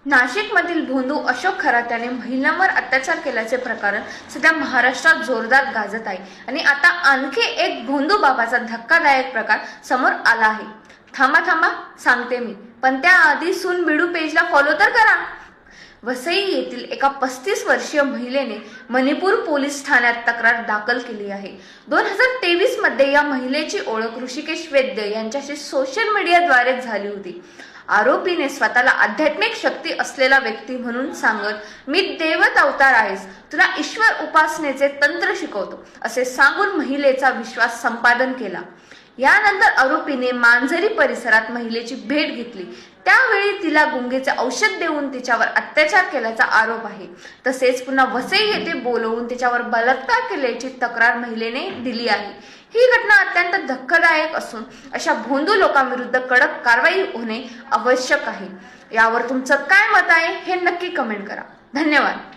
नाशिकमधील भोंदू अशोक खरात्याने महिलांवर अत्याचार केल्याचे प्रकरण सध्या महाराष्ट्रात जोरदार गाजत आहे आणि आता आणखी एक भोंदू बाबाचा धक्कादायक प्रकार समोर आला आहे। थांबा सांगते मी, पण त्याआधी सून बिडू पेजला फॉलो तर करा। वसई येथील एका 35 वर्षीय महिलेने मणिपूर पोलीस ठाण्यात तक्रार दाखल केली आहे। 2023 मध्ये या महिलेची ओळख ऋषिकेश वैद्य यांच्याशी सोशल मीडियाद्वारे झाली होती। आरोपीने स्वतःला आध्यात्मिक शक्ती असलेला व्यक्ती म्हणून सांगत मी देवत अवतार आहेस, तुला ईश्वर उपासनेचे तंत्र शिकवतो असे सांगून महिलेचा विश्वास संपादन केला। यानंतर आरोपीने मांजरी परिसरात महिलेची भेट घेतली, त्यावेळी तिला गुंगीचे औषध देऊन तिच्यावर अत्याचार केल्याचा आरोप आहे। तसेच पुन्हा वसई येथे बोलवून तिच्यावर बलात्कार केल्याची तक्रार महिलेने दिली आहे। ही घटना अत्यंत धक्कादायक असून अशा भोंदू लोकांविरुद्ध कडक कारवाई होणे आवश्यक आहे। यावर तुमचं काय मत आहे हे नक्की कमेंट करा। धन्यवाद।